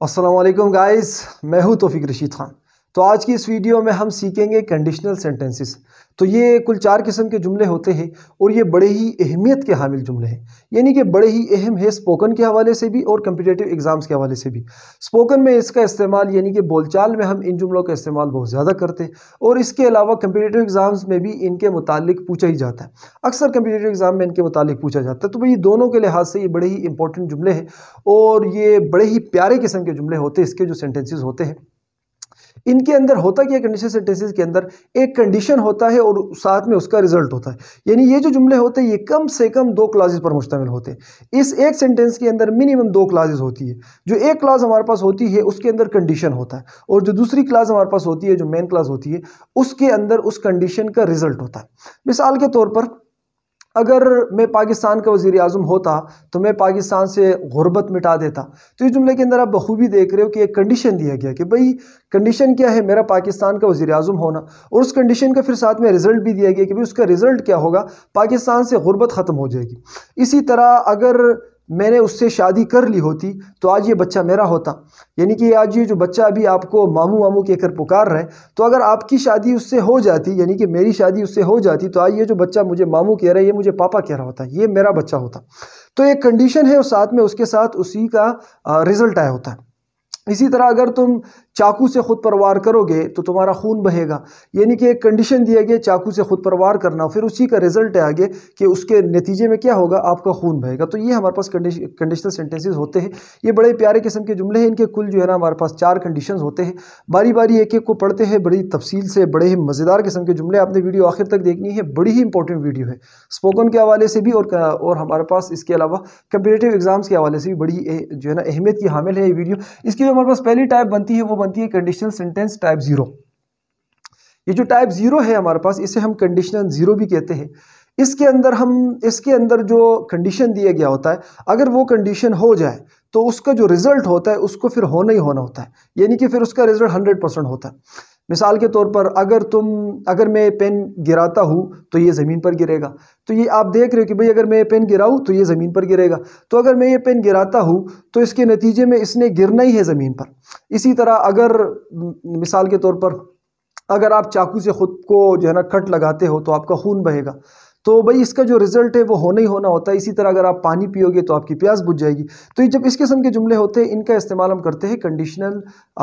अस्सलाम वालेकुम गाइस, मैं हूं तौफीक रशीद खान। तो आज की इस वीडियो में हम सीखेंगे कंडीशनल सेंटेंसेस। तो ये कुल 4 किस्म के जुमले होते हैं और ये बड़े ही अहमियत के हामिल जुमले हैं, यानी कि बड़े ही अहम है स्पोकन के हवाले से भी और कम्पिटिटिव एग्ज़ाम्स के हवाले से भी। स्पोकन में इसका इस्तेमाल यानी कि बोलचाल में हम इन जुमलों का इस्तेमाल बहुत ज़्यादा करते हैं और इसके अलावा कम्पिटिटिव एग्ज़ाम्स में भी इनके मुतालिक पूछा ही जाता है। अक्सर कम्पिटिटिव एग्ज़ाम में इनके मुतालिक पूछा जाता है। तो भाई दोनों के लिहाज से ये बड़े ही इंपॉर्टेंट जुमले हैं और ये बड़े ही प्यारे किस्म के जुमले होते हैं। इसके जो सेंटेंसेस होते हैं इनके अंदर होता क्या, कंडीशनल सेंटेंसेस के अंदर एक कंडीशन होता है और साथ में उसका रिजल्ट होता है। यानी ये जो जुमले होते हैं ये कम से कम 2 क्लॉजेस पर मुश्तमिल होते हैं। इस एक सेंटेंस के अंदर मिनिमम 2 क्लॉजेस होती है। जो एक क्लॉज हमारे पास होती है उसके अंदर कंडीशन होता है और जो दूसरी क्लॉज हमारे पास होती है, जो मेन क्लॉज होती है, उसके अंदर उस कंडीशन का रिजल्ट होता है। मिसाल के तौर पर अगर मैं पाकिस्तान का वज़ीर आज़म होता तो मैं पाकिस्तान से गुर्बत मिटा देता। तो इस जुमले के अंदर आप बखूबी देख रहे हो कि एक कंडीशन दिया गया कि भाई कंडीशन क्या है, मेरा पाकिस्तान का वज़ीर आज़म होना, और उस कंडीशन का फिर साथ में रिज़ल्ट भी दिया गया कि भाई उसका रिज़ल्ट क्या होगा, पाकिस्तान से गुर्बत ख़त्म हो जाएगी। इसी तरह अगर मैंने उससे शादी कर ली होती तो आज ये बच्चा मेरा होता। यानी कि आज ये जो बच्चा अभी आपको मामू मामू कहकर पुकार रहा है, तो अगर आपकी शादी उससे हो जाती, यानी कि मेरी शादी उससे हो जाती, तो आज ये जो बच्चा मुझे मामू कह रहा है ये मुझे पापा कह रहा होता, ये मेरा बच्चा होता। तो एक कंडीशन है और साथ में उसके साथ उसी का रिजल्ट आया होता है। इसी तरह अगर तुम चाकू से खुद पर वार करोगे तो तुम्हारा खून बहेगा। यानी कि एक कंडीशन दिया गया चाकू से खुद पर वार करना, फिर उसी का रिजल्ट है आगे कि उसके नतीजे में क्या होगा, आपका खून बहेगा। तो ये हमारे पास कंडीशनल सेंटेंसेस होते हैं। ये बड़े प्यारे किस्म के जुमले हैं। इनके कुल जो है ना हमारे पास 4 कंडीशंस होते हैं। बारी बारी एक एक को पढ़ते हैं बड़ी तफसील से। बड़े ही मज़ेदार किस्म के जुमले, आपने वीडियो आखिर तक देखनी है। बड़ी ही इंपॉर्टेंट वीडियो है स्पोकन के हवाले से भी और हमारे पास इसके अलावा कम्पिटिटिव एग्जाम्स के हवाले से भी बड़ी जो है ना अहमियत की हामिल है ये वीडियो। इसकी जो हमारे पास पहली टाइप बनती है वो बनती है कंडीशनल सेंटेंस टाइप 0। ये जो टाइप 0 है हमारे पास, इसे हम कंडीशनल 0 भी कहते हैं। इसके अंदर जो कंडीशन दिया गया होता है, अगर वो कंडीशन हो जाए तो उसका जो रिजल्ट होता है उसको फिर होना ही होना होता है। यानी कि फिर उसका रिजल्ट 100% होता है। मिसाल के तौर पर अगर मैं पेन गिराता हूँ तो ये ज़मीन पर गिरेगा। तो ये आप देख रहे हो कि भाई अगर मैं ये पेन गिराऊँ तो ये ज़मीन पर गिरेगा। तो अगर मैं ये पेन गिराता हूँ तो इसके नतीजे में इसने गिरना ही है ज़मीन पर। इसी तरह अगर मिसाल के तौर पर अगर आप चाकू से खुद को जो है ना कट लगाते हो तो आपका खून बहेगा। तो भाई इसका जो रिजल्ट है वो होना ही होना होता है। इसी तरह अगर आप पानी पियोगे तो आपकी प्यास बुझ जाएगी। तो ये जब इस किस्म के जुमले होते हैं इनका इस्तेमाल हम करते हैं कंडीशनल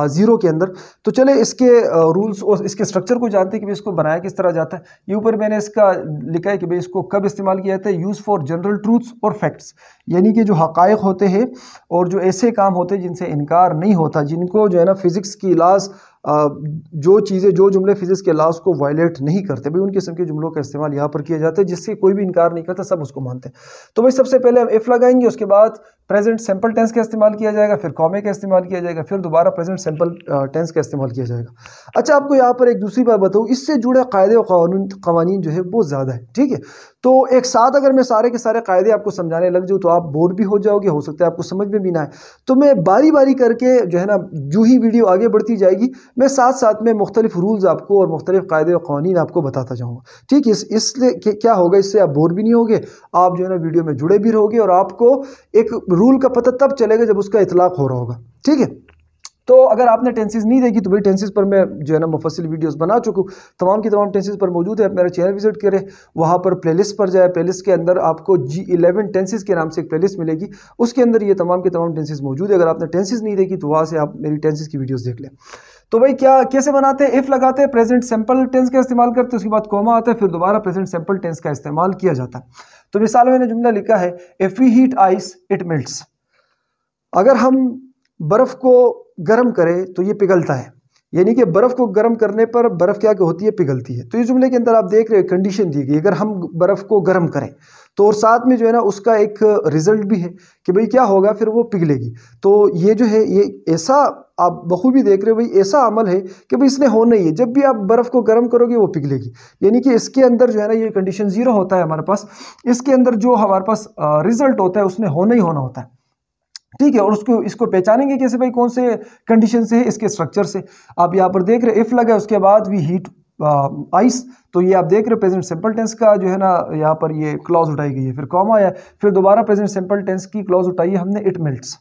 0 के अंदर। तो चले इसके रूल्स और इसके स्ट्रक्चर को जानते हैं कि भाई इसको बनाया किस तरह जाता है। ये ऊपर मैंने इसका लिखा है कि भाई इसको कब इस्तेमाल किया जाता है, यूज़ फॉर जनरल ट्रूथ्स और फैक्ट्स। यानी कि जो हक़ाइक़ होते हैं और जो ऐसे काम होते हैं जिनसे इनकार नहीं होता, जिनको जो है ना फिज़िक्स की लॉज, जो जुमले फिजिक्स के लॉज को वायलेट नहीं करते, भाई उन किस्म के जुमलों का इस्तेमाल यहाँ पर किया जाता है जिससे कोई भी इनकार नहीं करता, सब उसको मानते हैं। तो भाई सबसे पहले हम इफ़ लगाएंगे, उसके बाद प्रेजेंट सिंपल टेंस का इस्तेमाल किया जाएगा, फिर कॉमे का इस्तेमाल किया जाएगा, फिर दोबारा प्रेजेंट सिंपल टेंस का इस्तेमाल किया जाएगा। अच्छा, आपको यहाँ पर एक दूसरी बात बताऊँ, इससे जुड़े कायदे और कवानीन जो है बहुत ज़्यादा है। ठीक है, तो एक साथ अगर मैं सारे के सारे कायदे आपको समझाने लग जाऊँ तो आप बोर भी हो जाओगे, हो सकता है आपको समझ में भी ना आए। तो मैं बारी बारी करके जो है ना, जो ही वीडियो आगे बढ़ती जाएगी मैं साथ साथ में मुख्तलिफ रूल्स आपको और मुख्तलिफ कायदे और क़वानीन आपको बताता जाऊँगा। ठीक है, इसलिए क्या होगा, इससे आप बोर भी नहीं होगे, आप जो है ना वीडियो में जुड़े भी रहोगे और आपको एक रूल का पता तब चलेगा जब उसका इतलाक़ हो रहा होगा। ठीक है, तो अगर आपने टेंसेस नहीं देखी तो भाई टेंसेस पर मैं जो है ना मुफस्सिल वीडियोस बना चुका हूँ, तमाम की तमाम टेंसेस पर मौजूद है। आप मेरा चैनल विजिट करें, वहाँ पर प्लेलिस्ट पर जाए, प्लेलिस्ट के अंदर आपको G11 टेंसेस के नाम से एक प्लेलिस्ट मिलेगी, उसके अंदर ये तमाम के तमाम टेंसेस मौजूद है। अगर आपने टेंसेस नहीं देखी तो वहाँ से आप मेरी टेंसेस की वीडियोज़ देख लें। तो भाई कैसे बनाते हैं, इफ़ लगाते हैं, प्रेजेंट सिंपल टेंस का इस्तेमाल करते हैं, उसके बाद कॉमा आता है, फिर दोबारा प्रेजेंट सिंपल टेंस का इस्तेमाल किया जाता है। तो मिसाल में मैंने जुमला लिखा है, if we heat ice it melts. अगर हम बर्फ़ को गर्म करें तो ये पिघलता है। यानी कि बर्फ़ को गर्म करने पर बर्फ़ क्या होती है, पिघलती है। तो इस जुमले के अंदर आप देख रहे हैं कंडीशन दी गई, अगर हम बर्फ़ को गर्म करें तो और साथ में जो है ना उसका एक रिजल्ट भी है कि भाई क्या होगा, फिर वो पिघलेगी। तो ये जो है ये ऐसा आप बखूबी देख रहे हो, भाई ऐसा अमल है कि भाई इसने होना ही है, जब भी आप बर्फ़ को गर्म करोगे वो पिघलेगी। यानी कि इसके अंदर जो है ना ये कंडीशन 0 होता है हमारे पास। इसके अंदर जो हमारे पास रिजल्ट होता है उसने होना ही होना होता है। ठीक है, और इसको पहचानेंगे कैसे भाई, कौन से कंडीशन से है, इसके स्ट्रक्चर से। आप यहाँ पर देख रहे इफ़ लगा, उसके बाद वी हीट आइस, तो ये आप देख रहे हो प्रेजेंट सिंपल टेंस का जो है ना यहाँ पर ये क्लॉज उठाई गई है, फिर कॉमा आया, फिर दोबारा प्रेजेंट सिंपल टेंस की क्लॉज उठाई है हमने, इट मेल्ट्स।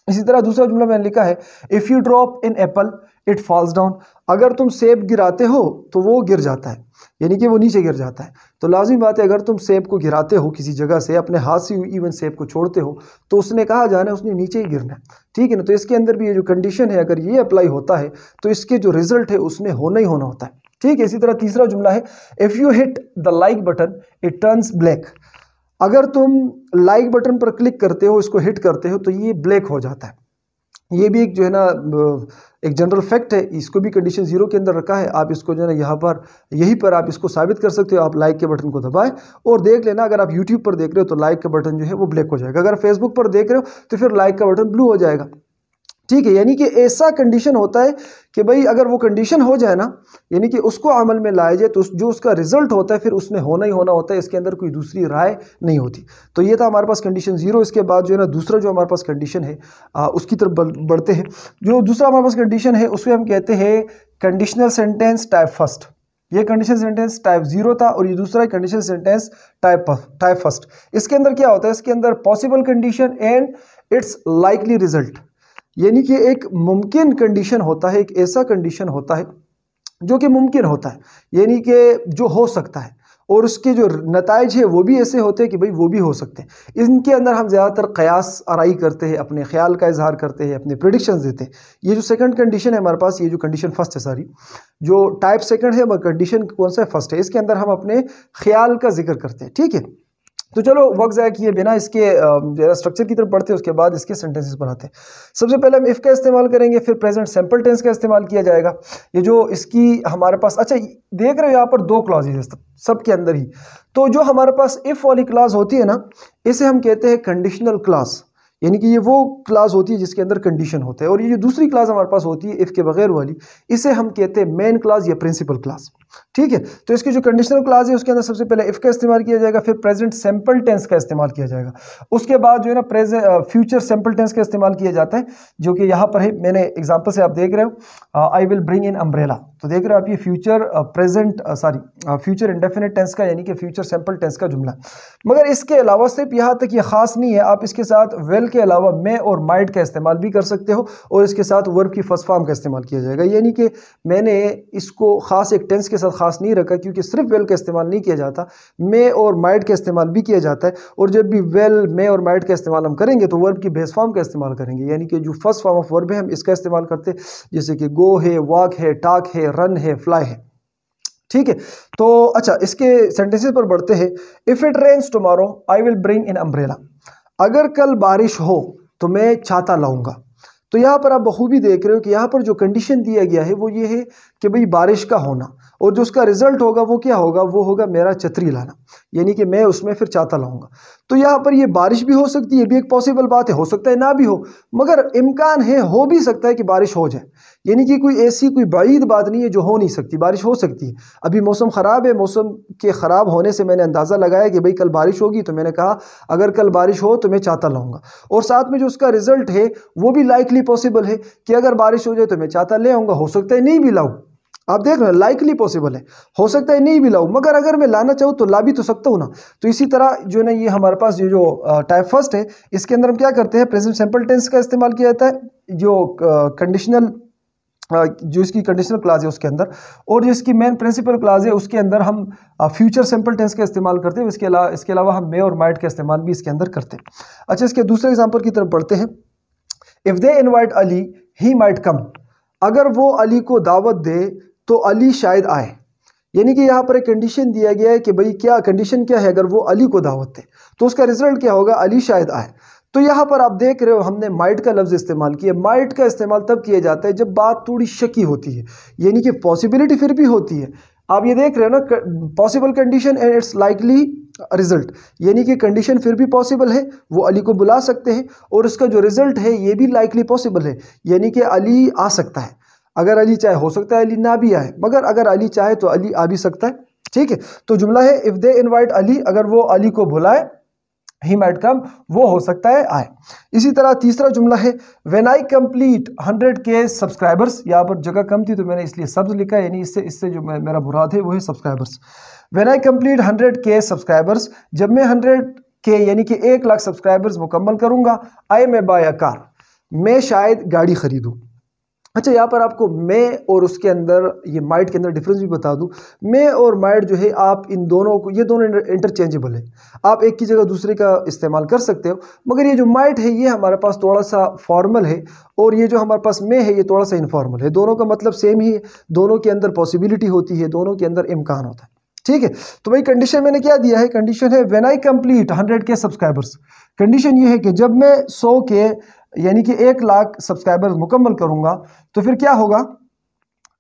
इसी तरह दूसरा जुमला मैंने लिखा है, if you drop in Apple it falls down. अगर तुम सेब गिराते हो तो वो गिर जाता है, यानी कि वो नीचे गिर जाता है। तो लाजिम बात है, अगर तुम सेब को गिराते हो किसी जगह से, अपने हाथ से इवन सेब को छोड़ते हो, तो उसने कहा जाना है उसने नीचे ही गिरना है, ठीक है ना। तो इसके अंदर भी ये जो कंडीशन है, अगर ये अप्लाई होता है तो इसके जो रिजल्ट है उसमें होना ही होना होता है, ठीक है। इसी तरह तीसरा जुमला है, if you hit the like button it turns black. अगर तुम लाइक बटन पर क्लिक करते हो, इसको हिट करते हो, तो ये ब्लैक हो जाता है। ये भी एक जो है ना एक जनरल फैक्ट है, इसको भी कंडीशन 0 के अंदर रखा है। आप इसको जो है ना यहाँ पर यहीं पर आप इसको साबित कर सकते हो। आप लाइक के बटन को दबाएं और देख लेना, अगर आप यूट्यूब पर देख रहे हो तो लाइक का बटन जो है वो ब्लैक हो जाएगा, अगर फेसबुक पर देख रहे हो तो फिर लाइक का बटन ब्लू हो जाएगा, ठीक है। यानी कि ऐसा कंडीशन होता है कि भाई अगर वो कंडीशन हो जाए ना, यानी कि उसको अमल में लाया जाए, तो जो उसका रिजल्ट होता है फिर उसमें होना ही होना होता है, इसके अंदर कोई दूसरी राय नहीं होती। तो ये था हमारे पास कंडीशन 0। इसके बाद जो है ना दूसरा जो हमारे पास कंडीशन है उसकी तरफ बढ़ते हैं। जो दूसरा हमारे पास कंडीशन है उसमें हम कहते हैं कंडीशनल सेंटेंस टाइप फर्स्ट। ये कंडीशन सेंटेंस टाइप 0 था और ये दूसरा कंडीशन सेंटेंस टाइप फर्स्ट। इसके अंदर क्या होता है, इसके अंदर possible condition and it's likely result, यानी कि एक मुमकिन कंडीशन होता है, एक ऐसा कंडीशन होता है जो कि मुमकिन होता है, यानी कि जो हो सकता है, और उसके जो नताइज है वो भी ऐसे होते हैं कि भाई वो भी हो सकते हैं। इनके अंदर हम ज़्यादातर कयास आराई करते हैं, अपने ख्याल का इजहार करते हैं, अपने प्रेडिक्शंस देते हैं। ये जो सेकंड कंडीशन है हमारे पास, ये जो कंडीशन फर्स्ट है, सारी जो टाइप सेकंड है, कंडीशन कौन सा है, फर्स्ट है, इसके अंदर हम अपने ख्याल का जिक्र करते हैं, ठीक है। तो चलो वक्त ज़ाया किए बिना इसके स्ट्रक्चर की तरफ बढ़ते हैं, उसके बाद इसके सेंटेंसेस बनाते हैं। सबसे पहले हम इफ़ का इस्तेमाल करेंगे, फिर प्रेजेंट सिंपल टेंस का इस्तेमाल किया जाएगा। ये जो इसकी हमारे पास, अच्छा देख रहे हो यहाँ पर 2 क्लॉजेज है सब के अंदर ही। तो जो हमारे पास इफ़ वाली क्लास होती है ना, इसे हम कहते हैं कंडीशनल क्लास, यानी कि ये वो क्लास होती है जिसके अंदर कंडीशन होता है। और ये जो दूसरी क्लास हमारे पास होती है इफ़ के बगैर वाली, इसे हम कहते हैं मेन क्लास या प्रिंसिपल क्लास, ठीक है। तो इसकी जो कंडीशनल क्लास है उसके अंदर सबसे पहले इफ़ का इस्तेमाल किया जाएगा, फिर प्रेजेंट सिंपल टेंस का इस्तेमाल किया जाएगा, उसके बाद जो है ना फ्यूचर सिंपल टेंस का इस्तेमाल किया जाता है, जो कि यहाँ पर है। मैंने एग्जाम्पल से आप देख रहे हो, आई विल ब्रिंग इन अम्ब्रेला, तो देख रहे हो आप ये फ्यूचर इंडेफिनिट टेंस का, यानी कि फ्यूचर सिंपल टेंस का जुमला। मगर इसके अलावा सिर्फ यहाँ तक ये खास नहीं है, आप इसके साथ वेल के अलावा मे और माइट का इस्तेमाल भी कर सकते हो, और इसके साथ वर्ब की फर्स्ट फॉर्म का इस्तेमाल किया जाएगा। यानी कि मैंने इसको खास एक टेंस के साथ खास नहीं रखा, क्योंकि सिर्फ वेल का इस्तेमाल नहीं किया जाता, मे और माइट का इस्तेमाल भी किया जाता है। और जब भी वेल, मे और माइट का इस्तेमाल हम करेंगे तो वर्ब की बेस फॉर्म का इस्तेमाल करेंगे, यानी कि जो फर्स्ट फॉर्म ऑफ वर्ब है हम इसका इस्तेमाल करते हैं, जैसे कि गो है, वॉक है, टॉक है, रन है, फ्लाई है, ठीक है। तो अच्छा इसके सेंटेंसेस पर बढ़ते हैं। If it rains tomorrow I will bring an umbrella. अगर कल बारिश हो तो मैं छाता लाऊंगा। तो यहाँ पर आप बखूबी देख रहे हो कि यहाँ पर जो कंडीशन दिया गया है वो ये है कि भाई बारिश का होना, और जो उसका रिजल्ट होगा वो क्या होगा, वो होगा मेरा छतरी लाना, यानी कि मैं उसमें फिर छाता लाऊंगा। तो यहाँ पर ये बारिश भी हो सकती है, ये भी एक पॉसिबल बात है, हो सकता है ना भी हो, मगर इम्कान है, हो भी सकता है कि बारिश हो जाए, यानी कि कोई ऐसी कोई बाईद बात नहीं है जो हो नहीं सकती, बारिश हो सकती है। अभी मौसम ख़राब है, मौसम के ख़राब होने से मैंने अंदाज़ा लगाया कि भाई कल बारिश होगी, तो मैंने कहा अगर कल बारिश हो तो मैं छाता लाऊंगा, और साथ में जो उसका रिजल्ट है वो भी लाइकली पॉसिबल है कि अगर बारिश हो जाए तो मैं छाता ले आऊँगा, हो सकता है नहीं भी लाऊँ। आप देख रहे हैं लाइकली पॉसिबल है, हो सकता है नहीं भी लाऊं, मगर अगर मैं लाना चाहूँ तो ला भी तो सकता हूँ ना। तो इसी तरह जो है ना ये हमारे पास ये जो टाइप फर्स्ट है, इसके अंदर हम क्या करते हैं, प्रेजेंट सिंपल टेंस का इस्तेमाल किया जाता है, जो कंडीशनल जो इसकी कंडीशनल क्लास है उसके अंदर, और जो इसकी मेन प्रिंसिपल क्लास है उसके अंदर हम फ्यूचर सिंपल टेंस का इस्तेमाल करते हैं। इसके अलावा हम मे और माइट का इस्तेमाल भी इसके अंदर करते हैं। अच्छा इसके दूसरे एग्जाम्पल की तरफ बढ़ते हैं। If they invite Ali he might come. अगर वो अली को दावत दे तो अली शायद आए, यानी कि यहाँ पर एक कंडीशन दिया गया है कि भाई क्या कंडीशन क्या है, अगर वो अली को दावत दे तो उसका रिजल्ट क्या होगा, अली शायद आए। तो यहाँ पर आप देख रहे हो हमने माइट का लफ्ज़ इस्तेमाल किया। माइट का इस्तेमाल तब किया जाता है जब बात थोड़ी शकी होती है, यानी कि पॉसिबिलिटी फिर भी होती है। आप ये देख रहे हो ना, possible condition and it's likely result, यानी कि कंडीशन फिर भी पॉसिबल है, वो अली को बुला सकते हैं, और उसका जो रिजल्ट है ये भी लाइकली पॉसिबल है, यानी कि अली आ सकता है। अगर अली चाहे हो सकता है अली ना भी आए, मगर अगर अली चाहे तो अली आ भी सकता है, ठीक है। तो जुमला है इफ़ दे इनवाइट अली, अगर वो अली को बुलाए, ही माइट कम, वो हो सकता है आए। इसी तरह तीसरा जुमला है when I complete 100K subscribers. यहाँ पर जगह कम थी तो मैंने इसलिए शब्द लिखा है, यानी इससे जो मेरा मुराद है वो है subscribers. When I complete 100K subscribers, जब मैं 100K यानी कि 1 लाख सब्सक्राइबर्स मुकम्मल करूंगा, आई मे बाय अ कार, मैं शायद गाड़ी खरीदूं। अच्छा, यहाँ पर आपको मैं और उसके अंदर ये माइट के अंदर डिफरेंस भी बता दूं। मैं और माइट जो है आप इन दोनों को, ये दोनों इंटरचेंजेबल है, आप एक की जगह दूसरे का इस्तेमाल कर सकते हो। मगर ये जो माइट है ये हमारे पास थोड़ा सा फॉर्मल है और ये जो हमारे पास मैं है ये थोड़ा सा इनफॉर्मल है। दोनों का मतलब सेम ही है, दोनों के अंदर पॉसिबिलिटी होती है, दोनों के अंदर इम्कान होता है। ठीक है, तो भाई कंडीशन मैंने क्या दिया है, कंडीशन है when I complete 100K subscribers. Condition ये है कि जब मैं 100K यानी कि 1 लाख सब्सक्राइबर्स मुकम्मल करूंगा तो फिर क्या होगा,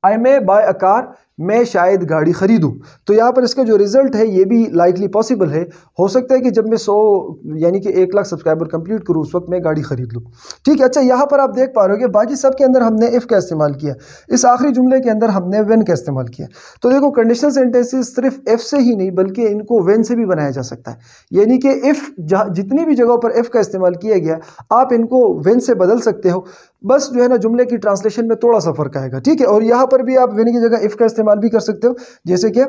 आई मे बाय अ कार, मैं शायद गाड़ी खरीदूं। तो यहाँ पर इसका जो रिजल्ट है ये भी लाइकली पॉसिबल है। हो सकता है कि जब मैं 100 यानी कि 1 लाख सब्सक्राइबर कंप्लीट करूँ उस वक्त मैं गाड़ी खरीद लूँ। ठीक है, अच्छा यहाँ पर आप देख पा रहे हो कि बाकी सब के अंदर हमने इफ़ का इस्तेमाल किया, इस आखिरी जुमले के अंदर हमने व्हेन का इस्तेमाल किया। तो देखो कंडीशनल सेंटेंसेस सिर्फ इफ़ से ही नहीं बल्कि इनको व्हेन से भी बनाया जा सकता है। यानी कि इफ़ जितनी भी जगहों पर इफ़ का इस्तेमाल किया गया आप इनको व्हेन से बदल सकते हो, बस जो है ना जुमले की ट्रांसलेशन में थोड़ा सा फर्क आएगा। ठीक है, और यहाँ पर भी आप व्हेन की जगह इफ़ का इस्तेमाल भी कर सकते हो, जैसे कि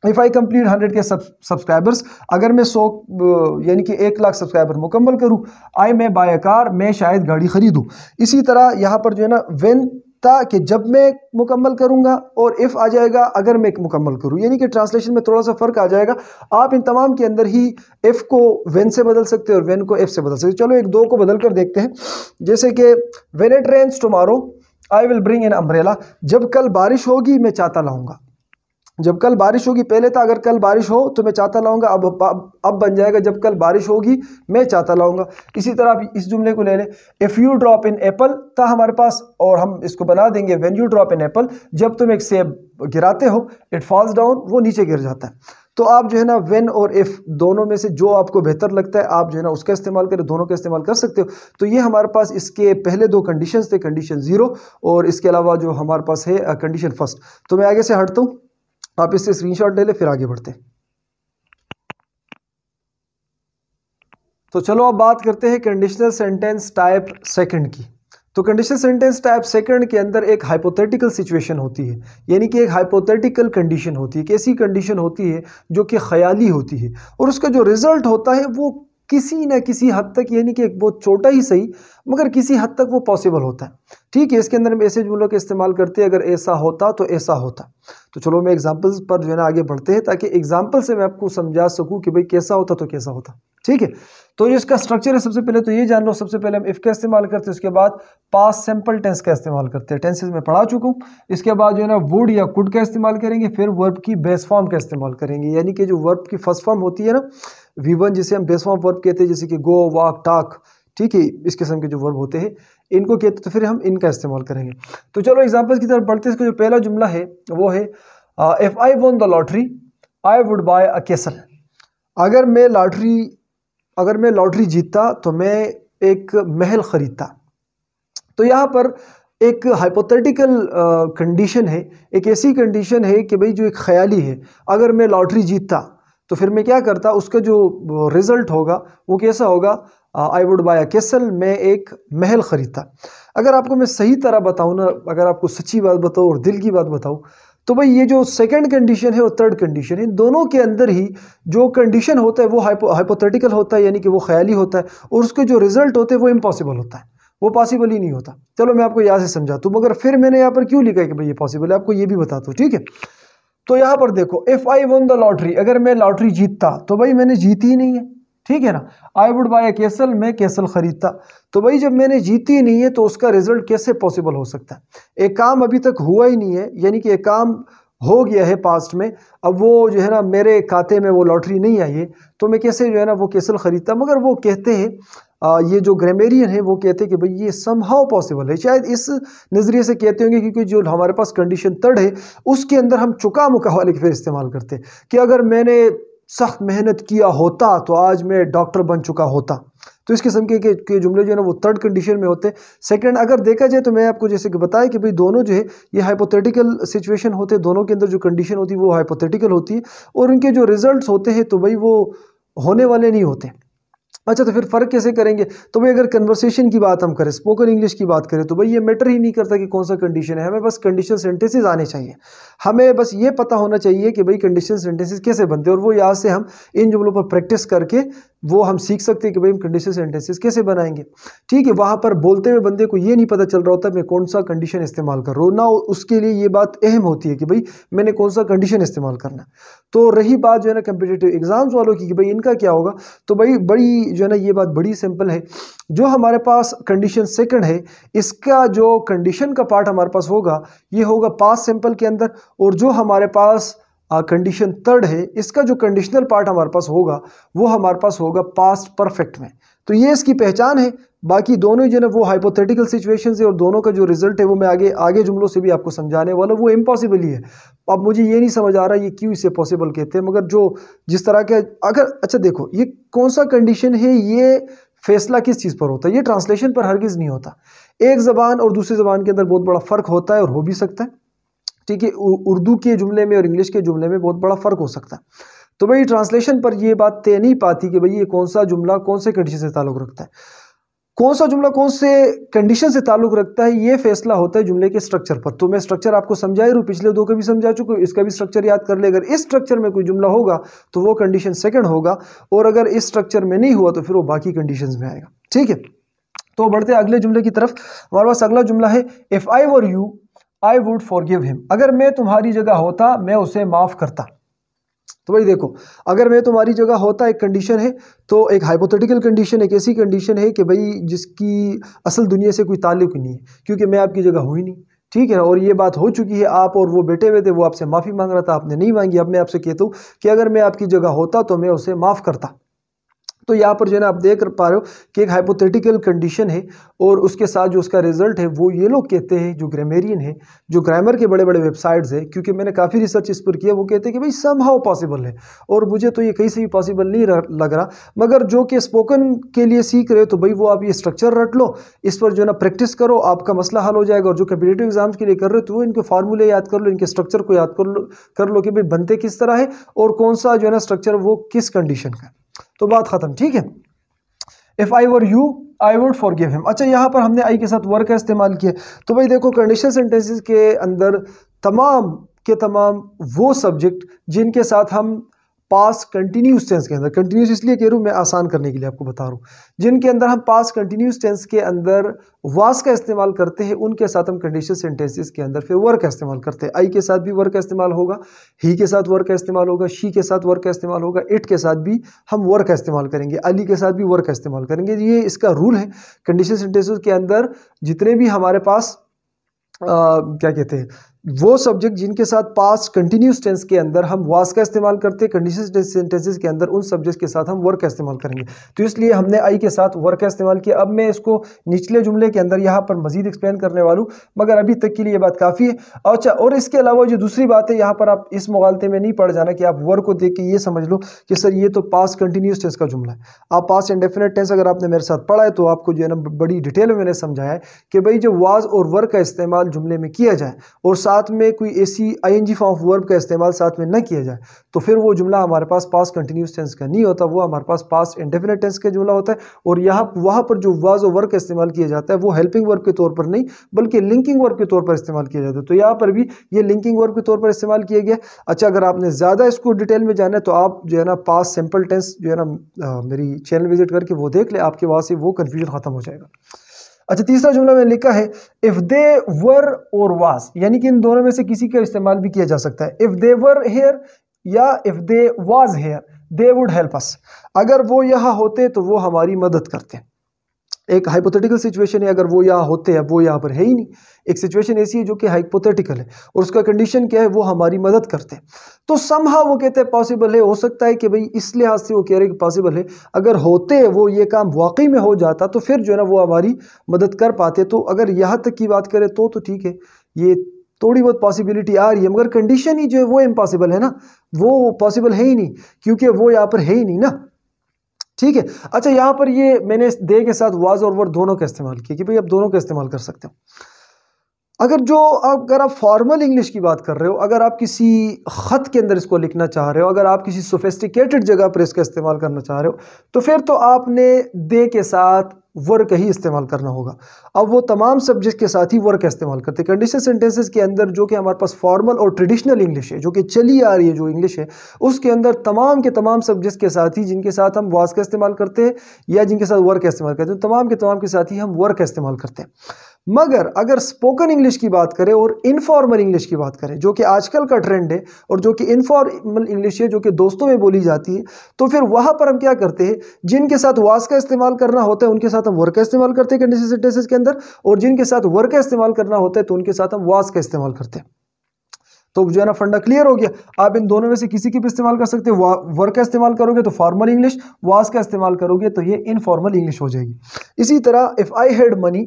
if I complete 100K subscribers, अगर मैं 100 यानी कि 1 लाख सब्सक्राइबर मुकम्मल करूँ, आई मैं बाय अ कार, मैं शायद गाड़ी खरीदूँ। इसी तरह यहाँ पर जो है ना व्हेन था कि जब मैं मुकम्मल करूँगा और इफ़ आ जाएगा अगर मैं मुकम्मल करूँ, यानी कि ट्रांसलेशन में थोड़ा सा फ़र्क आ जाएगा। आप इन तमाम के अंदर ही इफ़ को व्हेन से बदल सकते हो और व्हेन को इफ़ से बदल सकते हो। चलो एक दो को बदल कर देखते हैं, जैसे कि when it rains tomorrow I will bring an umbrella, जब कल बारिश होगी मैं छाता लाऊंगा। जब कल बारिश होगी, पहले था अगर कल बारिश हो तो मैं छाता लाऊंगा, अब बन जाएगा जब कल बारिश होगी मैं छाता लाऊंगा। इसी तरह आप इस जुमले को ले लें, if you drop in Apple था हमारे पास और हम इसको बना देंगे when you drop in Apple, जब तुम एक सेब गिराते हो, इट फॉल्स डाउन, वो नीचे गिर जाता है। तो आप जो है ना व्हेन और इफ़ दोनों में से जो आपको बेहतर लगता है आप जो है ना उसका इस्तेमाल करें, दोनों का इस्तेमाल कर सकते हो। तो ये हमारे पास इसके पहले दो कंडीशंस थे, कंडीशन 0 और इसके अलावा जो हमारे पास है कंडीशन फर्स्ट। तो मैं आगे से हटता हूँ, आप इससे स्क्रीनशॉट ले ले, फिर आगे बढ़ते हैं। तो चलो अब बात करते हैं कंडीशनल सेंटेंस टाइप सेकंड की। तो कंडीशनल सेंटेंस टाइप सेकंड के अंदर एक हाइपोथेटिकल सिचुएशन होती है, यानी कि एक हाइपोथेटिकल कंडीशन होती है, एक ऐसी कंडीशन होती है जो कि ख्याली होती है और उसका जो रिजल्ट होता है वो किसी न किसी हद तक, यानी कि एक बहुत छोटा ही सही मगर किसी हद तक वो पॉसिबल होता है। ठीक है, इसके अंदर हम ऐसे जुमलों का इस्तेमाल करते हैं, अगर ऐसा होता तो ऐसा होता। तो चलो मैं एग्जांपल्स पर जो है ना आगे बढ़ते हैं ताकि एग्जांपल से मैं आपको समझा सकूं कि भाई कैसा होता तो कैसा होता। ठीक है, तो ये इसका स्ट्रक्चर है, सबसे पहले तो ये जान लो, सबसे पहले हम इफ़ का इस्तेमाल करते हैं, उसके बाद पास्ट सिंपल टेंस का इस्तेमाल करते हैं, टेंसेस में पढ़ा चुका हूँ। इसके बाद जो है ना वुड या कुड का इस्तेमाल करेंगे, फिर वर्ब की बेस फॉर्म का इस्तेमाल करेंगे, यानी कि जो वर्ब की फर्स्ट फॉर्म होती है ना V1 जिसे हम बेस फॉर्म वर्ब कहते हैं, जैसे कि गो वॉक टॉक, ठीक है, इस किस्म के जो वर्ब होते हैं इनको कहते हैं, तो फिर हम इनका इस्तेमाल करेंगे। तो चलो एग्जांपल्स की तरफ बढ़ते हैं। इसका जो पहला जुमला है वो है if I won the lottery I would buy a castle, अगर मैं लॉटरी जीतता तो मैं एक महल खरीदता। तो यहाँ पर एक हाइपोथेटिकल कंडीशन है, एक ऐसी कंडीशन है कि भाई जो एक ख्याली है, अगर मैं लॉटरी जीतता तो फिर मैं क्या करता, उसका जो रिजल्ट होगा वो कैसा होगा, I would buy a castle, मैं एक महल खरीदता। अगर आपको मैं सही तरह बताऊँ ना, अगर आपको सच्ची बात बताऊँ और दिल की बात बताऊँ, तो भाई ये जो सेकंड कंडीशन है और थर्ड कंडीशन है, दोनों के अंदर ही जो कंडीशन होता है वो हाइपोथेटिकल होता है, यानी कि वो ख्याली होता है, और उसके जो रिजल्ट होते हैं वो इम्पॉसिबल होता है, वो पॉसिबल ही नहीं होता। चलो मैं आपको यहाँ से समझाता हूँ, मगर फिर मैंने यहाँ पर क्यों लिखा है कि भाई ये पॉसिबल है, आपको ये भी बताता हूँ। ठीक है, तो यहाँ पर देखो, if I one the lottery, अगर मैं लॉटरी जीतता, तो भाई मैंने जीती ही नहीं है, ठीक है ना। I would buy a castle, मैं कैसल खरीदता। तो भाई जब मैंने जीती ही नहीं है तो उसका रिजल्ट कैसे पॉसिबल हो सकता है, एक काम अभी तक हुआ ही नहीं है, यानी कि एक काम हो गया है पास्ट में, अब वो जो है ना मेरे खाते में वो लॉटरी नहीं आई है, तो मैं कैसे जो है ना वो कैसल खरीदता। मगर वो कहते हैं ये जो ग्रामेरियन है वो कहते हैं कि भाई ये समहाउ पॉसिबल है, शायद इस नज़रिए से कहते होंगे क्योंकि जो हमारे पास कंडीशन थर्ड है उसके अंदर हम चुका मुका वाले फिर इस्तेमाल करते हैं कि अगर मैंने सख्त मेहनत किया होता तो आज मैं डॉक्टर बन चुका होता। तो इस किस्म के जुमले जो है ना वो थर्ड कंडीशन में होते हैं। सेकंड अगर देखा जाए तो मैं आपको जैसे कि बताया कि भाई दोनों जो है ये हाइपोथेटिकल सिचुएशन होते हैं, दोनों के अंदर जो कंडीशन होती है वो हाइपोथेटिकल होती है और उनके जो रिजल्ट्स होते हैं तो भाई वो होने वाले नहीं होते। अच्छा, तो फिर फ़र्क कैसे करेंगे, तो भाई अगर कन्वर्सेशन की बात हम करें, स्पोकन इंग्लिश की बात करें, तो भाई ये मैटर ही नहीं करता कि कौन सा कंडीशन है, हमें बस कंडीशनल सेंटेंसेस आने चाहिए, हमें बस ये पता होना चाहिए कि भाई कंडीशनल सेंटेंसेस कैसे बनते हैं, और वो यहाँ से हम इन जुमलों पर प्रैक्टिस करके वो हम सीख सकते हैं कि भाई हम कंडीशनल सेंटेंसेस कैसे बनाएंगे। ठीक है, वहाँ पर बोलते हुए बंदे को ये नहीं पता चल रहा होता मैं कौन सा कंडीशन इस्तेमाल कर रहा हूँ ना, उसके लिए ये बात अहम होती है कि भाई मैंने कौन सा कंडीशन इस्तेमाल करना है। तो रही बात जो है ना कम्पिटिटिव एग्जाम्स वालों की कि भाई इनका क्या होगा, तो भाई बड़ी जो है ना ये बात बड़ी सिंपल है। जो हमारे पास कंडीशन सेकंड है, इसका जो कंडीशन का पार्ट हमारे पास होगा ये होगा पास्ट सिंपल के अंदर, और जो हमारे पास कंडीशन थर्ड है, इसका जो कंडीशनल पार्ट हमारे पास होगा वो हमारे पास होगा पास्ट परफेक्ट में। तो ये इसकी पहचान है। बाकी दोनों जो है वो हाइपोथेटिकल सिचुएशन है, और दोनों का जो रिजल्ट है वो मैं आगे जुमलों से भी आपको समझाने वाला, वो इम्पॉसिबल ही है। अब मुझे ये नहीं समझ आ रहा ये क्यों इसे पॉसिबल कहते हैं, मगर जो जिस तरह के अगर अच्छा देखो ये कौन सा कंडीशन है, ये फैसला किस चीज़ पर होता है, ये ट्रांसलेशन पर हरगिज़ नहीं होता। एक ज़बान और दूसरी ज़बान के अंदर बहुत बड़ा फ़र्क होता है और हो भी सकता है। ठीक है, उर्दू के जुमले में और इंग्लिश के जुमले में बहुत बड़ा फ़र्क हो सकता है। तो भाई ट्रांसलेशन पर ये बात तय नहीं पाती कि भाई ये कौन सा जुमला कौन से कंडीशन से ताल्लुक़ रखता है, कौन सा जुमला कौन से कंडीशन से ताल्लुक़ रखता है, ये फैसला होता है जुमले के स्ट्रक्चर पर। तो मैं स्ट्रक्चर आपको समझा ही हूँ, पिछले दो का भी समझा चुका हूँ, इसका भी स्ट्रक्चर याद कर ले। अगर इस स्ट्रक्चर में कोई जुमला होगा तो वो कंडीशन सेकंड होगा, और अगर इस स्ट्रक्चर में नहीं हुआ तो फिर वो बाकी कंडीशंस में आएगा। ठीक है, तो बढ़ते अगले जुमले की तरफ। हमारे पास अगला जुमला है if I were you I would forgive him. अगर मैं तुम्हारी जगह होता मैं उसे माफ़ करता। तो भाई देखो, अगर मैं तुम्हारी जगह होता एक कंडीशन है, तो एक हाइपोथेटिकल कंडीशन, एक ऐसी कंडीशन है कि भाई जिसकी असल दुनिया से कोई ताल्लुक ही नहीं है, क्योंकि मैं आपकी जगह हुई नहीं। ठीक है, और ये बात हो चुकी है, आप और वो बैठे हुए थे, वो आपसे माफ़ी मांग रहा था, आपने नहीं मांगी। अब मैं आपसे कहता हूँ कि अगर मैं आपकी जगह होता तो मैं उसे माफ़ करता। तो यहाँ पर जो है ना आप देख पा रहे हो कि एक हाइपोथेटिकल कंडीशन है, और उसके साथ जो उसका रिजल्ट है वो ये लोग कहते हैं, जो ग्रामेरियन है, जो ग्रामर के बड़े बड़े वेबसाइट्स है, क्योंकि मैंने काफ़ी रिसर्च इस पर किया, वो कहते हैं कि भाई समहाउ पॉसिबल है, और मुझे तो ये कहीं से भी पॉसिबल नहीं लग रहा। मगर जो कि स्पोकन के लिए सीख रहे हो तो भाई वो आप ये स्ट्रक्चर रट लो, इस पर जो है ना प्रैक्टिस करो, आपका मसला हल हो जाएगा। और जो कम्पिटिटिव एग्जाम्स के लिए कर रहे हो तो वो इनके फार्मूले याद कर लो, इनके स्ट्रक्चर को याद कर लो कि भाई बनते किस तरह है और कौन सा जो है ना स्ट्रक्चर वो किस कंडीशन का। तो बात खत्म। ठीक है, if I were you I would forgive him. अच्छा, यहाँ पर हमने आई के साथ वर का इस्तेमाल किया। तो भाई देखो, कंडीशनल सेंटेंसेस के अंदर तमाम के तमाम वो सब्जेक्ट जिनके साथ हम पास्ट कंटिन्यूस टेंस के अंदर, कंटिन्यूस इसलिए कह रहा हूँ मैं आसान करने के लिए आपको बता रहा हूँ, जिनके अंदर हम पास्ट कंटिन्यूस टेंस के अंदर वास का इस्तेमाल करते हैं, उनके साथ हम कंडीशनल सेंटेंसेस के अंदर फिर वर का इस्तेमाल करते हैं। आई के साथ भी वर का इस्तेमाल होगा, ही के साथ वर का इस्तेमाल होगा, शी के साथ वर का इस्तेमाल होगा, इट के साथ भी हम वर का इस्तेमाल करेंगे, अली के साथ भी वर का इस्तेमाल करेंगे। ये इसका रूल है। कंडीशनल सेंटेंसेस के अंदर जितने भी हमारे पास क्या कहते हैं, वो सब्जेक्ट जिनके साथ पास्ट कंटिन्यूस टेंस के अंदर हम वास का इस्तेमाल करते हैं, कंडीशनल सेंटेंसेस के अंदर उन सब्जेक्ट्स के साथ हम वर्क का इस्तेमाल करेंगे। तो इसलिए हमने आई के साथ वर्क का इस्तेमाल किया। अब मैं इसको निचले जुमले के अंदर यहाँ पर मजीद एक्सप्लेन करने वालूँ, मगर अभी तक के लिए ये बात काफ़ी है। अच्छा, और इसके अलावा जो दूसरी बात है, यहाँ पर आप इस मुगालते में नहीं पड़ जाना कि आप वर्क को देख के ये समझ लो कि सर ये तो पास्ट कंटिन्यूस टेंस का जुमला है। आप पास्ट इंडेफिनिट टेंस अगर आपने मेरे साथ पढ़ा है तो आपको जो है ना बड़ी डिटेल में मैंने समझाया है कि भाई जब वाज और वर्क का इस्तेमाल जुमले में किया जाए और साथ में कोई ऐसी आईएनजी फॉर्म ऑफ वर्ब का इस्तेमाल साथ में न किया जाए तो फिर वो जुमला हमारे पास पास्ट कंटिन्यूस टेंस का नहीं होता, वो हमारे पास पास्ट इंडेफिनिट टेंस का जुमला होता है। और यहाँ वहाँ पर जो वाज और वर्क का इस्तेमाल किया जाता है वो हेल्पिंग वर्ब के तौर पर नहीं बल्कि लिंकिंग वर्ब के तौर पर इस्तेमाल किया जाता है। तो यहाँ पर भी ये लिंकिंग वर्ब के तौर पर इस्तेमाल किया गया। अच्छा, अगर आपने ज़्यादा इसको डिटेल में जाना है तो आप जो है ना पास्ट सिंपल टेंस जो है ना मेरी चैनल विजिट करके वो देख ले, आपके वहाँ से वो कन्फ्यूजन खत्म हो जाएगा। अच्छा, तीसरा जुमला मैंने लिखा है इफ दे वर और वाज, यानी कि इन दोनों में से किसी का इस्तेमाल भी किया जा सकता है। इफ दे वर हियर या if they was here they would help अस। अगर वो यहाँ होते तो वो हमारी मदद करते। एक हाइपोथेटिकल सिचुएशन है, अगर वो यहाँ होते हैं, वो यहाँ पर है ही नहीं। एक सिचुएशन ऐसी है जो कि हाइपोथेटिकल है और उसका कंडीशन क्या है, वो हमारी मदद करते हैं। तो समहाउ वो कहते हैं पॉसिबल है, हो सकता है कि भाई इस लिहाज से वो कह रहे हैं कि पॉसिबल है, अगर होते वो ये काम वाकई में हो जाता तो फिर जो है ना वो हमारी मदद कर पाते। तो अगर यहाँ तक की बात करें तो ठीक है, ये थोड़ी बहुत पॉसिबिलिटी आ रही है, मगर कंडीशन ही जो है वो इम्पॉसिबल है ना, वो पॉसिबल है ही नहीं क्योंकि वो यहाँ पर है ही नहीं ना। ठीक है। अच्छा, यहाँ पर ये मैंने दे के साथ वाज और वर दोनों का इस्तेमाल किया कि भाई आप दोनों का इस्तेमाल कर सकते हो। अगर आप फॉर्मल इंग्लिश की बात कर रहे हो, अगर आप किसी ख़त के अंदर इसको लिखना चाह रहे हो, अगर आप किसी सोफिस्टिकेटेड जगह पर इसका इस्तेमाल करना चाह रहे हो तो फिर तो आपने दे के साथ वर्क ही इस्तेमाल करना होगा। अब वो तमाम सब्जेक्ट के साथ ही वर्क इस्तेमाल करते हैं। कंडीशनल सेंटेंसेस के अंदर जो कि हमारे पास फॉर्मल और ट्रेडिशनल इंग्लिश है, जो कि चली आ रही है जो इंग्लिश है, उसके अंदर तमाम के तमाम सब्जेक्ट के साथ ही जिनके साथ हम वाज का इस्तेमाल करते हैं या जिनके साथ वर्क इस्तेमाल करते हैं, तमाम के तमाम के साथ ही हम वर्क इस्तेमाल करते हैं। मगर अगर स्पोकन इंग्लिश की बात करें और इनफॉर्मल इंग्लिश की बात करें, जो कि आजकल का ट्रेंड है और जो कि इनफॉर्मल इंग्लिश है, जो कि दोस्तों में बोली जाती है, तो फिर वहां पर हम क्या करते हैं, जिनके साथ वाज का इस्तेमाल करना होता है उनके साथ हम वर्क का इस्तेमाल करते हैं कंडीशनल सेंटेंसेस के अंदर, और जिनके साथ वर्क का इस्तेमाल करना होता है तो उनके साथ हम वाज का इस्तेमाल करते हैं। तो जो है ना फंडा क्लियर हो गया। आप इन दोनों में से किसी की भी इस्तेमाल कर सकते हो। वर्क का इस्तेमाल करोगे तो फॉर्मल इंग्लिश, वाज का इस्तेमाल करोगे तो ये इनफॉर्मल इंग्लिश हो जाएगी। इसी तरह if I had money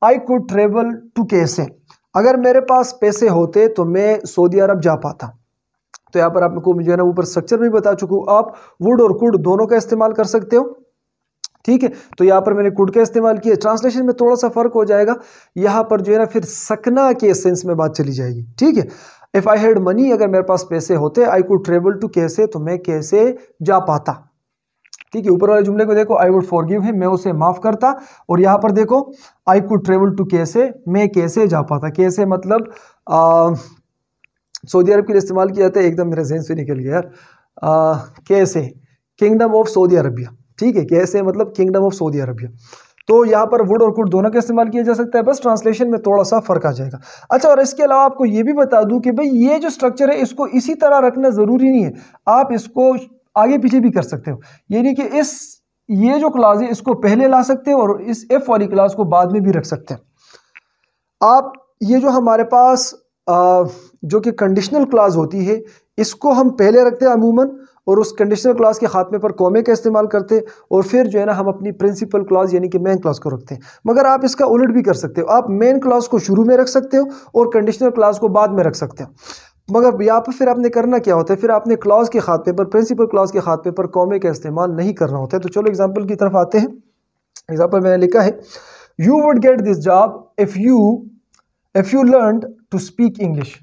I could travel to KSA, अगर मेरे पास पैसे होते तो मैं सऊदी अरब जा पाता। तो यहाँ पर आपको जो है ना ऊपर स्ट्रक्चर में बता चुका हूँ, आप वुड और कुड दोनों का इस्तेमाल कर सकते हो, ठीक है। तो यहाँ पर मैंने कुड का इस्तेमाल किया। ट्रांसलेशन में थोड़ा सा फर्क हो जाएगा, यहाँ पर जो है ना फिर सकना के सेंस में बात चली जाएगी, ठीक है। इफ आई हैड मनी, अगर मेरे पास पैसे होते, I could travel to KSA, तो मैं KSA जा पाता, ठीक है। ऊपर वाले जुमले को देखो, आई वुड फॉरगिव हिम, मैं उसे माफ करता, और यहाँ पर देखो I could travel to KSA, मैं KSA जा पाता। KSA मतलब सऊदी अरब के लिए इस्तेमाल किया जाता है, एकदम मेरे ज़हन से निकल गया यार। KSA kingdom of Saudi Arabia, ठीक है। KSA मतलब किंगडम ऑफ सऊदी अरबिया। तो यहाँ पर वुड और कुड दोनों का इस्तेमाल किया जा सकता है, बस ट्रांसलेशन में थोड़ा सा फर्क आ जाएगा। अच्छा, और इसके अलावा आपको ये भी बता दूं कि भाई ये जो स्ट्रक्चर है इसको इसी तरह रखना जरूरी नहीं है, आप इसको आगे पीछे भी कर सकते हो। यानी कि ये जो क्लास है इसको पहले ला सकते हो और इस एफ वाली क्लास को बाद में भी रख सकते हैं आप। ये जो हमारे पास जो कि कंडीशनल क्लास होती है इसको हम पहले रखते हैं अमूमन, और उस कंडीशनल क्लास के खात्मे पर कॉमे का इस्तेमाल करते हैं, और फिर जो है ना हम अपनी प्रिंसिपल क्लास यानी कि मेन क्लास को रखते हैं। मगर आप इसका उलट भी कर सकते हो, आप मेन क्लास को शुरू में रख सकते हो और कंडीशनल क्लास को बाद में रख सकते हो। मगर यहाँ पर फिर आपने करना क्या होता है, फिर आपने क्लास के खात्मे पर, प्रिंसिपल क्लास के खात्मे पर कॉमे का इस्तेमाल नहीं करना होता है। तो चलो एग्जाम्पल की तरफ आते हैं। एग्जाम्पल मैंने लिखा है, you would get this job if you learn to speak English.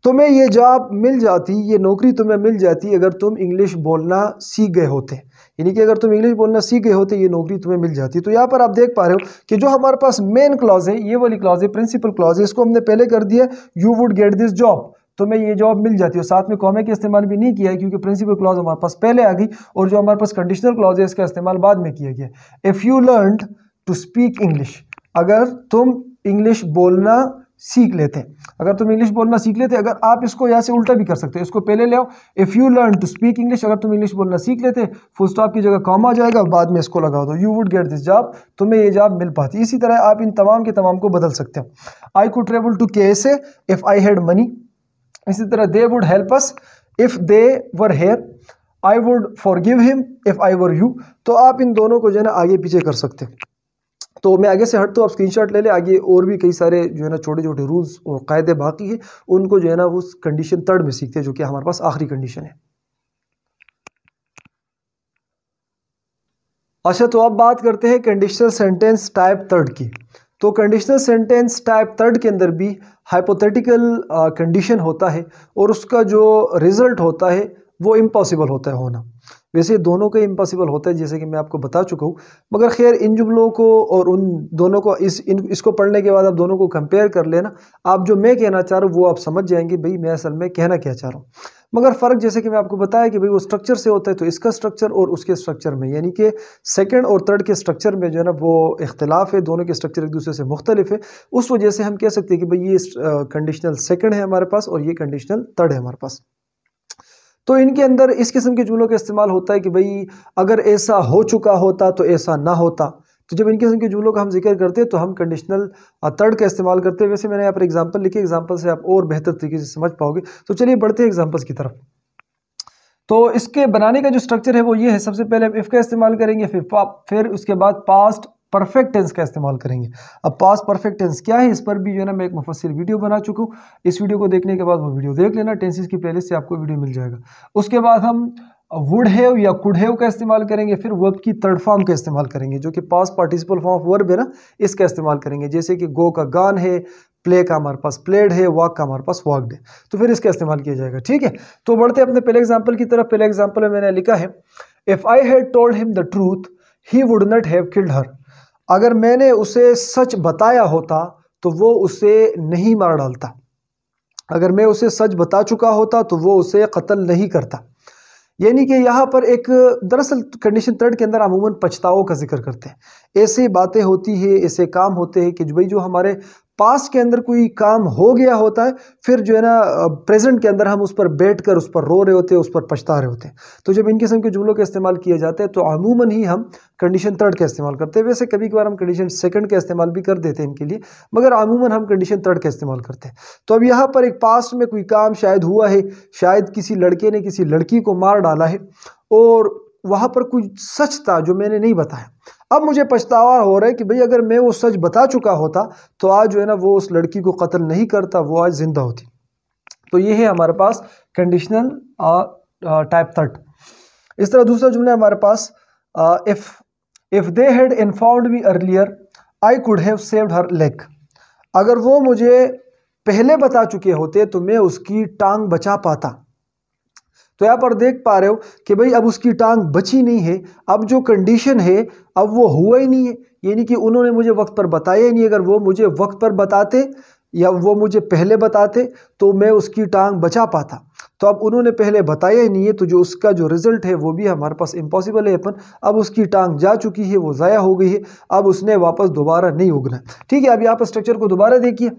तुम्हें ये जॉब मिल जाती, ये नौकरी तुम्हें मिल जाती अगर तुम इंग्लिश बोलना सीख गए होते। यानी कि अगर तुम इंग्लिश बोलना सीख गए होते ये नौकरी तुम्हें मिल जाती। तो यहाँ पर आप देख पा रहे हो कि जो हमारे पास मेन क्लॉज है, ये वाली क्लॉज है, प्रिंसिपल क्लॉज है, इसको हमने पहले कर दिया, you would get this job, तुम्हें ये जॉब मिल जाती है। और साथ में कॉमे का इस्तेमाल भी नहीं किया है क्योंकि प्रिंसिपल क्लॉज हमारे पास पहले आ गई, और जो हमारे पास कंडीशनल क्लॉज है इसका इस्तेमाल बाद में किया गया। If you learn to speak English, अगर तुम इंग्लिश बोलना सीख लेते, अगर तुम इंग्लिश बोलना सीख लेते। अगर आप इसको यहाँ से उल्टा भी कर सकते हो, इसको पहले ले आओ, if you learn to speak English, अगर तुम इंग्लिश बोलना सीख लेते, फुल स्टॉप की जगह कॉमा आ जाएगा, बाद में इसको लगा दो, you would get this job, तुम्हें ये जॉब मिल पाती। इसी तरह आप इन तमाम के तमाम को बदल सकते हो। I could travel to KSA if I had money. इसी तरह they would help us if they were here, I would forgive him if I were you. तो आप इन दोनों को जो है ना आगे पीछे कर सकते हो। तो मैं आगे से हट तो आप स्क्रीनशॉट ले ले, आगे और भी कई सारे जो है ना छोटे छोटे रूल्स और कायदे बाकी है, उनको जो है ना उस कंडीशन थर्ड में सीखते हैं जो कि हमारे पास आखिरी कंडीशन है। अच्छा, तो अब बात करते हैं कंडीशनल सेंटेंस टाइप थर्ड की। तो कंडीशनल सेंटेंस टाइप थर्ड के अंदर भी हाइपोथेटिकल कंडीशन होता है और उसका जो रिजल्ट होता है वो इम्पॉसिबल होता है होना। वैसे दोनों का इम्पॉसिबल होता है जैसे कि मैं आपको बता चुका हूँ, मगर खैर इन जुमलों को और उन दोनों को इसको पढ़ने के बाद आप दोनों को कंपेयर कर लेना, आप जो मैं कहना चाह रहा हूँ वो आप समझ जाएंगे भाई मैं असल में कहना क्या चाह रहा हूँ। मगर फ़र्क जैसे कि मैं आपको बताया कि भाई वो स्ट्रक्चर से होता है, तो इसका स्ट्रक्चर और उसके स्ट्रक्चर में यानी कि सेकंड और थर्ड के स्ट्रक्चर में जो है ना वो इख्तिलाफ है, दोनों के स्ट्रक्चर एक दूसरे से मुख्तलिफ है। उस वजह से हम कह सकते हैं कि भाई ये कंडीशनल सेकंड है हमारे पास और ये कंडीशनल थर्ड है हमारे पास। तो इनके अंदर इस किस्म के जुमलों का इस्तेमाल होता है कि भाई अगर ऐसा हो चुका होता तो ऐसा ना होता। तो जब इन किस्म के जुमलों का हम जिक्र करते हैं तो हम कंडीशनल थर्ड का इस्तेमाल करते हैं। वैसे मैंने यहाँ पर एग्जांपल लिखे, एग्जांपल से आप और बेहतर तरीके से समझ पाओगे। तो चलिए बढ़ते हैं एग्जांपल्स की तरफ। तो इसके बनाने का जो स्ट्रक्चर है वो ये है, सबसे पहले हम इफ़ का इस्तेमाल करेंगे, फिर उसके बाद पास्ट परफेक्ट टेंस का इस्तेमाल करेंगे। अब पास्ट परफेक्ट टेंस क्या है, इस पर भी जो है ना मैं एक मुफस्सिल वीडियो बना चुका हूँ। इस वीडियो को देखने के बाद वो वीडियो देख लेना, टेंसेस की प्लेलिस्ट से आपको वीडियो मिल जाएगा। उसके बाद हम वुड हैव या कुड हैव का इस्तेमाल करेंगे, फिर वर्ब की थर्ड फॉर्म का इस्तेमाल करेंगे जो कि past participle form of verb है ना, इसका इस्तेमाल करेंगे। जैसे कि गो का गान है, प्ले का हमारे पास प्लेड है, वॉक का हमारे पास वॉकड है, तो फिर इसका इस्तेमाल किया जाएगा। ठीक है, तो बढ़ते अपने पहले एग्जाम्पल की तरफ। पहले एग्जाम्पल में मैंने लिखा है, if I had told him the truth he would not have killed her. अगर मैंने उसे सच बताया होता तो वो उसे नहीं मार डालता। अगर मैं उसे सच बता चुका होता तो वो उसे कत्ल नहीं करता। यानी कि यहाँ पर एक दरअसल कंडीशन थर्ड के अंदर अमूमन पछतावों का जिक्र करते हैं। ऐसी बातें होती है, ऐसे काम होते हैं कि भाई जो हमारे पास्ट के अंदर कोई काम हो गया होता है, फिर जो है ना प्रेजेंट के अंदर हम उस पर बैठ कर उस पर रो रहे होते हैं, उस पर पछता रहे होते हैं। तो जब इन किस्म के जुमलों का इस्तेमाल किए जाते हैं तो अमूमन ही हम कंडीशन थर्ड का इस्तेमाल करते हैं। वैसे कभी कभार हम कंडीशन सेकंड का इस्तेमाल भी कर देते हैं इनके लिए, मगर अमूमन हम कंडीशन थर्ड का इस्तेमाल करते हैं। तो अब यहाँ पर एक पास्ट में कोई काम शायद हुआ है, शायद किसी लड़के ने किसी लड़की को मार डाला है और वहाँ पर कुछ सच था जो मैंने नहीं बताया। अब मुझे पछतावा हो रहा है कि भाई अगर मैं वो सच बता चुका होता तो आज जो है ना वो उस लड़की को कत्ल नहीं करता, वो आज जिंदा होती। तो ये है हमारे पास कंडीशनल टाइप थर्ड। इस तरह दूसरा जुमला है हमारे पास, if they had informed me earlier I could have saved her leg. अगर वो मुझे पहले बता चुके होते तो मैं उसकी टांग बचा पाता। तो यहाँ पर देख पा रहे हो कि भाई अब उसकी टांग बची नहीं है, अब जो कंडीशन है अब वो हुआ ही नहीं है, यानी कि उन्होंने मुझे वक्त पर बताया ही नहीं। अगर वो मुझे वक्त पर बताते या वो मुझे पहले बताते तो मैं उसकी टांग बचा पाता। तो अब उन्होंने पहले बताया ही नहीं है, तो जो उसका जो रिजल्ट है वो भी हमारे पास इम्पॉसिबल है। अपन अब उसकी टांग जा चुकी है, वो ज़ाया हो गई है, अब उसने वापस दोबारा नहीं उगना। ठीक है, अब यहाँ पर स्ट्रक्चर को दोबारा देखिए।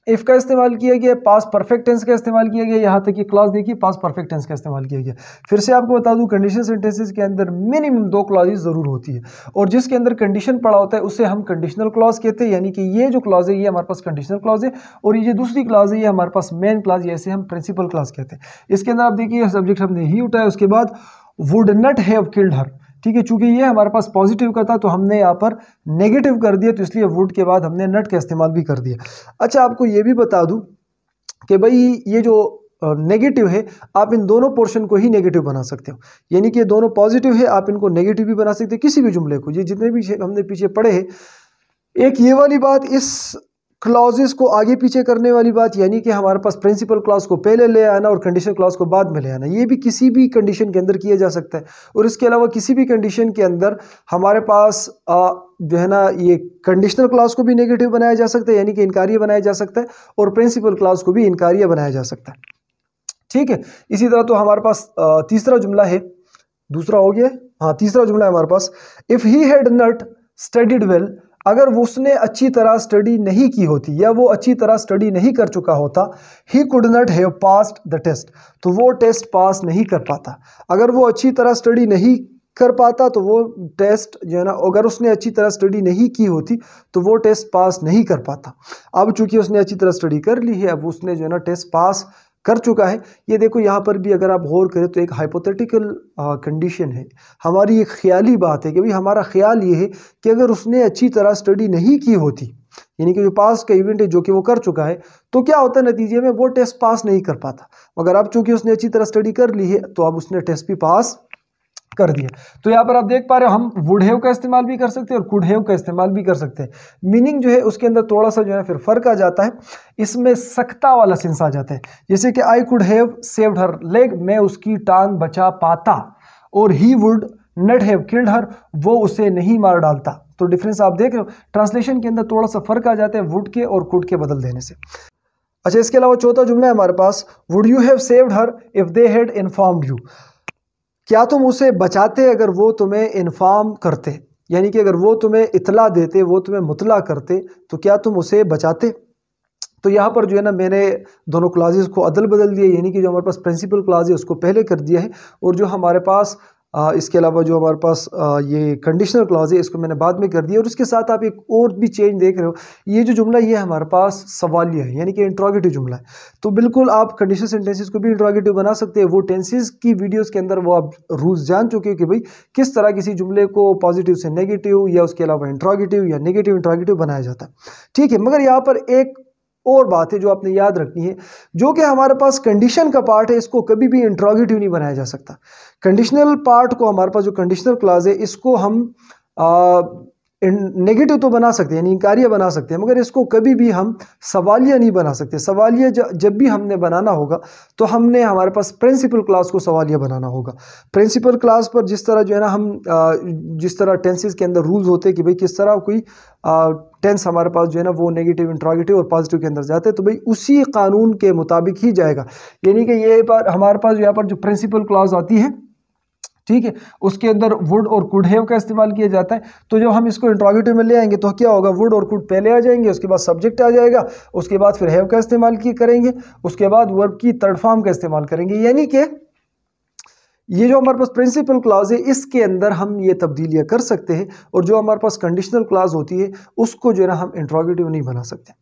इफ का इस्तेमाल किया गया, पास परफेक्ट टेंस का इस्तेमाल किया गया, यहाँ तक ये क्लॉज देखिए पास परफेक्ट टेंस का इस्तेमाल किया गया। फिर से आपको बता दूं कंडीशन सेंटेंसेस के अंदर मिनिमम 2 क्लॉजेस जरूर होती है, और जिसके अंदर कंडीशन पड़ा होता है उसे हम कंडीशनल क्लॉज कहते हैं। यानी कि ये जो क्लॉज है ये हमारे पास कंडीशनल क्लॉज है, और ये जो दूसरी क्लॉज है ये हमारे पास मेन क्लॉज, ऐसे हम प्रिंसिपल क्लॉज कहते हैं। इसके अंदर आप देखिए सब्जेक्ट हमने ही उठाया, उसके बाद would not have killed her. ठीक है, चूंकि ये हमारे पास पॉजिटिव का था तो हमने यहाँ पर नेगेटिव कर दिया, तो इसलिए वुड के बाद हमने नट का इस्तेमाल भी कर दिया। अच्छा, आपको ये भी बता दूं कि भाई ये जो नेगेटिव है आप इन दोनों पोर्शन को ही नेगेटिव बना सकते हो, यानी कि ये दोनों पॉजिटिव है आप इनको नेगेटिव भी बना सकते हो किसी भी जुमले को। ये जितने भी हमने पीछे पढ़े हैं, एक ये वाली बात, इस क्लॉजेस को आगे पीछे करने वाली बात, यानी कि हमारे पास प्रिंसिपल क्लॉज को पहले ले आना और कंडीशनल क्लॉज को बाद में ले आना, ये भी किसी भी कंडीशन के अंदर किया जा सकता है। और इसके अलावा किसी भी कंडीशन के अंदर हमारे पास जो है ना ये कंडीशनल क्लॉज को भी नेगेटिव बनाया जा सकता है, यानी कि इनकारिया बनाया जा सकता है, और प्रिंसिपल क्लॉज को भी इनकारिया बनाया जा सकता है। ठीक है, इसी तरह तो हमारे पास तीसरा जुमला है, दूसरा हो गया, हाँ तीसरा जुमला है हमारे पास, if he had not studied well. अगर उसने अच्छी तरह स्टडी नहीं की होती या वो अच्छी तरह स्टडी नहीं कर चुका होता, he could not have passed the test, तो वो टेस्ट पास नहीं कर पाता। अगर वो अच्छी तरह स्टडी नहीं कर पाता तो वो टेस्ट जो है ना, अगर उसने अच्छी तरह स्टडी नहीं की होती तो वो टेस्ट पास नहीं कर पाता। अब चूंकि उसने अच्छी तरह स्टडी कर ली है, अब उसने जो है ना टेस्ट पास कर चुका है। ये देखो यहाँ पर भी अगर आप गौर करें तो एक हाइपोथेटिकल कंडीशन है, हमारी एक ख्याली बात है कि भाई हमारा ख्याल ये है कि अगर उसने अच्छी तरह स्टडी नहीं की होती, यानी कि जो पास का इवेंट है जो कि वो कर चुका है, तो क्या होता है नतीजे में वो टेस्ट पास नहीं कर पाता। मगर अब चूंकि उसने अच्छी तरह स्टडी कर ली है तो अब उसने टेस्ट भी पास कर दिया। तो यहाँ पर आप देख पा रहे हो हम वुड हैव का इस्तेमाल भी कर सकते हैं और कुड हैव का इस्तेमाल भी कर सकते हैं। मीनिंग जो है उसके अंदर थोड़ा सा जो है फिर फर्क आ जाता है, इसमें सकता वाला सेंस आ जाता है। जैसे कि आई could have saved her leg, मैं उसकी टांग बचा पाता, और he would not have killed her, वो उसे नहीं मार डालता। तो डिफरेंस आप देख रहे हो, ट्रांसलेशन के अंदर थोड़ा सा फर्क आ जाता है वुड के और कुड के बदल देने से। अच्छा, इसके अलावा चौथा जुमला है हमारे पास, would you have saved her if they had informed you. क्या तुम उसे बचाते अगर वो तुम्हें इन्फॉर्म करते, यानी कि अगर वो तुम्हें इतला देते, वो तुम्हें मुतला करते, तो क्या तुम उसे बचाते। तो यहाँ पर जो है ना मैंने दोनों क्लासेस को अदल बदल दिया, यानी कि जो हमारे पास प्रिंसिपल क्लास है उसको पहले कर दिया है, और जो हमारे पास इसके अलावा जो हमारे पास ये कंडीशनल क्लॉज है इसको मैंने बाद में कर दिया। और उसके साथ आप एक और भी चेंज देख रहे हो, ये जो जुमला ये हमारे पास सवालिया है, यानी कि इंट्रोगेटिव जुमला है। तो बिल्कुल आप कंडीशनल सेंटेंसेस को भी इंट्रोगेटिव बना सकते हैं। वो टेंसेस की वीडियोस के अंदर वो आप रूल्स जान चुके हो कि भाई किस तरह किसी जुमले को पॉजिटिव से नेगेटिव या उसके अलावा इंट्रोगेटिव या नेगेटिव इंट्रोगेटिव बनाया जाता है। ठीक है, मगर यहाँ पर एक और बात है जो आपने याद रखनी है, जो कि हमारे पास कंडीशन का पार्ट है, इसको कभी भी इंट्रोगेटिव नहीं बनाया जा सकता। कंडीशनल पार्ट को, हमारे पास जो कंडीशनल क्लॉज है, इसको हम नेगेटिव तो बना सकते हैं, यानी इंकारिया बना सकते हैं, मगर इसको कभी भी हम सवालिया नहीं बना सकते। सवालिया जब भी हमने बनाना होगा तो हमने हमारे पास प्रिंसिपल क्लास को सवालिया बनाना होगा। प्रिंसिपल क्लास पर जिस तरह जो है ना हम जिस तरह टेंसेस के अंदर रूल्स होते हैं कि भाई किस तरह कोई टेंस हमारे पास जो है ना वो नेगेटिव, इंट्रोगेटिव और पॉजिटिव के अंदर जाते हैं, तो भाई उसी कानून के मुताबिक ही जाएगा। यानी कि ये पर हमारे पास यहाँ पर जो प्रिंसिपल क्लॉज आती है, ठीक है, उसके अंदर वुड और कुड हैव का इस्तेमाल किया जाता है। तो जब हम इसको इंट्रोगेटिव में ले आएंगे तो क्या होगा, वुड और कुड पहले आ जाएंगे, उसके बाद सब्जेक्ट आ जाएगा, उसके बाद फिर हैव का इस्तेमाल करेंगे, उसके बाद वर्ब की थर्ड फॉर्म का इस्तेमाल करेंगे। यानी कि ये जो हमारे पास प्रिंसिपल क्लॉज है इसके अंदर हम ये तब्दीलियां कर सकते हैं, और जो हमारे पास कंडीशनल क्लॉज होती है उसको जो है ना हम इंट्रोगेटिव नहीं बना सकते।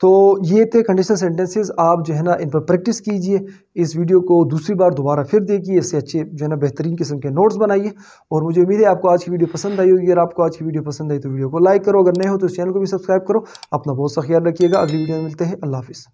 तो ये थे कंडीशनल सेंटेंसेस। आप जो है ना इन पर प्रैक्टिस कीजिए, इस वीडियो को दूसरी बार दोबारा फिर देखिए, इससे अच्छे जो है ना बेहतरीन किस्म के नोट्स बनाइए। और मुझे उम्मीद है आपको आज की वीडियो पसंद आई होगी। अगर आपको आज की वीडियो पसंद आई तो वीडियो को लाइक करो, अगर नए हो तो इस चैनल को भी सब्सक्राइब करो। अपना बहुत सा ख्याल रखिएगा। अगली वीडियो में मिलते हैं। अल्लाह हाफिज़।